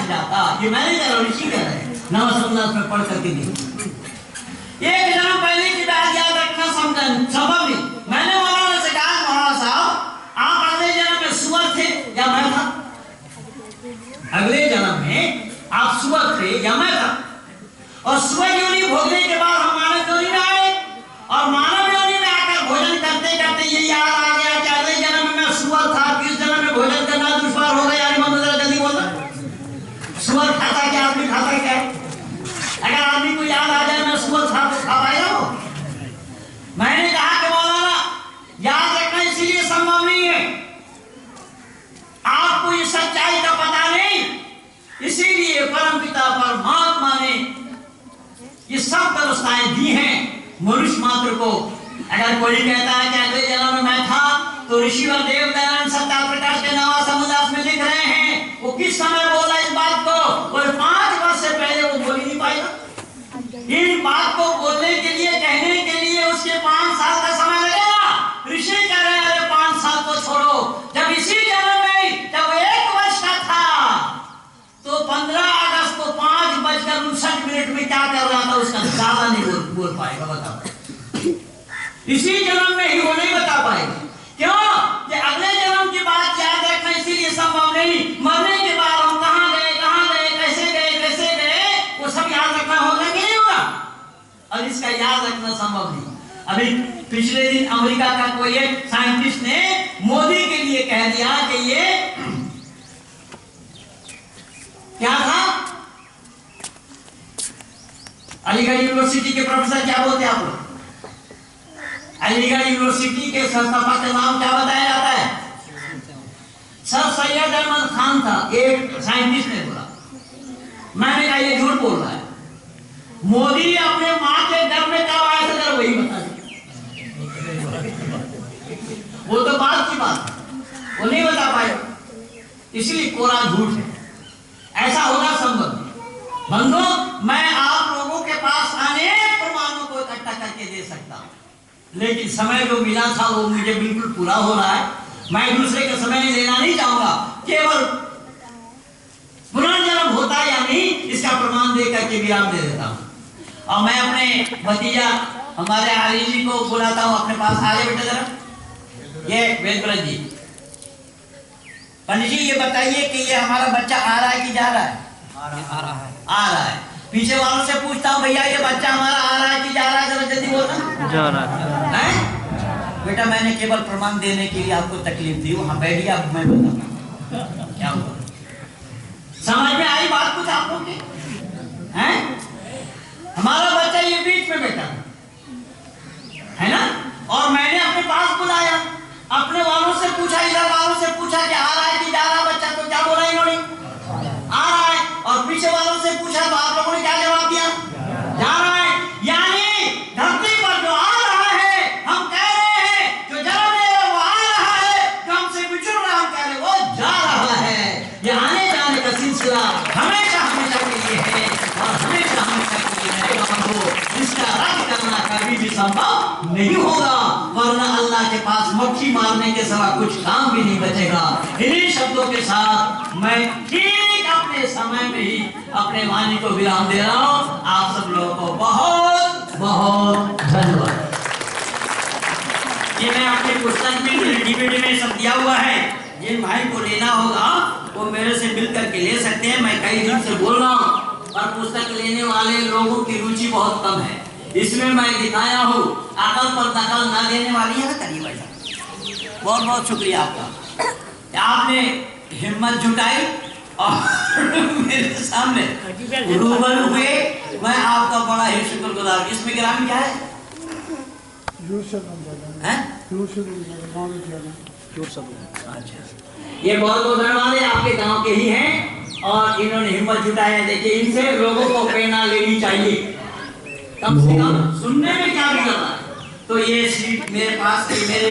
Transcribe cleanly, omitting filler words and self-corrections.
बच जाता। ये मैंने कह रहा, ऋषि कह रहे हैं, नवसंदास में पढ़ करके देखो। एक जन्म पहले की बात याद रखना संभव नहीं। मैंने मौलाना से कहा, मौलाना साहब आप अगले जन्म में सुअर थे या मैं था? अगले जन्म में आप सुअर थे या मैं था? और सुअर योनि भोगने के बाद हम मानव योनि में आए, और मानव योनि में आकर भोजन करते करते ये याद आ गया कि अगले जन्म में मैं सुअर था, किस जन्म में भोजन करना दुश्वार हो गया। जल्दी बोलना, सुअर खाता क्या, आदमी खाता क्या? अगर आदमी को याद आ जाए मैं सुअर था तो खा पाएगा वो? मैंने कहा कि मौलाना याद रखना इसीलिए संभव नहीं है, आपको ये सच्चाई का पता नहीं, इसीलिए परमपिता परमात्मा ने ये सब व्यवस्थाएं दी हैं मनुष्य मात्र को। अगर कोई कहता है कि अगले जन्म में मैं था, तो ऋषिवर देव दयानंद सत्ता प्रकाश के नवा समुदास में लिख रहे हैं, वो किस समय बोला इस बात को? और 5 वर्ष से पहले वो बोल ही नहीं पाएगा। इन बात को बोलने के लिए, कहने के लिए उसके 5 साल का समय लगेगा। ऋषि कह रहे हैं अरे 5 साल को छोड़ो, जब इसी जन्म में जब 1 वर्ष का था तो 15 अगस्त को 5:59 में क्या कर रहा था उसका ज्यादा नहीं बोल पाएगा। बताओ, इसी जन्म में ही वो नहीं बता पाएगा। क्यों? कि अगले जन्म की बात याद रखना इसीलिए संभव नहीं। मरने के बाद हम कहां गए, कैसे गए, वो सब याद रखना होगा कि नहीं होगा? और इसका याद रखना संभव नहीं। अभी पिछले दिन अमेरिका का कोई एक साइंटिस्ट ने मोदी के लिए कह दिया कि ये क्या था, अलीगढ़ यूनिवर्सिटी के प्रोफेसर क्या बोलते हैं आप लोग? अलीगढ़ यूनिवर्सिटी के संस्थापक का नाम क्या बताया जाता है? सर सैयद अहमद खान था, एक साइंटिस्ट ने बोला। मैंने कहा ये झूठ बोल रहा है। मोदी अपने मां के घर में कब आए थे, जरा वही बता दीजिए। वो तो बात की बात है, वो नहीं बता पाए, इसलिए कोरा झूठ है। ऐसा होना संभव नहीं। बंधुओं, मैं आप लोगों के पास अनेक प्रमाणों को इकट्ठा करके दे सकता हूं, लेकिन समय जो मिला था वो मुझे बिल्कुल पूरा हो रहा है। मैं दूसरे का समय लेना नहीं चाहूंगा। केवल पुनर्जन्म होता है या नहीं, इसका प्रमाण दे करके विराम दे देता हूं। और मैं अपने भतीजा हमारे आर्य जी को बुलाता हूं अपने पास। आगे बेटा जरा, ये वेदव्रत जी। पंडित जी ये बताइए कि ये हमारा बच्चा आ रहा है कि जा रहा है? आ रहा है। पीछे वालों से पूछता हूँ, भैया ये बच्चा हमारा आ रहा है कि जा रहा है? जरा जल्दी बोलना। जा रहा है। बेटा मैंने केवल प्रमाण देने के लिए आपको तकलीफ दी, वहां बैठिए, अब मैं बताऊंगा क्या हुआ। समझ में आई बात कुछ आप लोग की? हैं? हमारा बच्चा ये बीच में बैठा है ना, और मैंने अपने पास बुलाया, अपने वालों से पूछा, इधर वालों से पूछा कि आ रहा है कि जा रहा बच्चा, तो क्या बोला इन्होंने? आ रहा है। और पीछे वालों से पूछा तो आप लोगों ने क्या जवाब दिया? जा रहा है। यानी धरती पर जो आ रहा है हम कह रहे हैं, जो जन्म ले रहा वो आ रहा है, जो हमसे बिछुड़ रहा हम कह रहे वो जा रहा है। ये आने जाने का सिलसिला हमेशा के लिए है, और हमेशा के लिए रहेगा। इसका रद्द करना कभी भी संभव नहीं होगा, वरना अल्लाह के पास मक्खी मारने के सिवा कुछ काम भी नहीं बचेगा। इन्हीं शब्दों के साथ मैं ठीक अपने समय में ही अपने वाणी को विराम दे रहा हूं। आप सब लोगों को बहुत बहुत धन्यवाद। ये मैं अपनी पुस्तक में डीवीडी में सब दिया हुआ है, जिन भाई को लेना होगा वो मेरे से मिल करके ले सकते हैं। मैं कई दिन से बोल रहा हूँ, और पुस्तक लेने वाले लोगों की रुचि बहुत कम है। इसमें मैं दिखाया हूँ, अकल पर दखल न देने वाली है ना। करिए भाई साहब, बहुत बहुत शुक्रिया आपका। आपने हिम्मत जुटाई और मेरे सामने रूबरू हुए, मैं आपका बड़ा ही शुक्रगुजार। इसमें ग्राम क्या है? अच्छा, ये बहुत बहुत धन्यवाद है, आपके गांव के ही हैं और इन्होंने हिम्मत जुटाई है। देखिए, इनसे लोगों को प्रेरणा लेनी चाहिए, कम से कम सुनने में क्या बिगड़ रहा है। तो ये सीट मेरे पास मेरे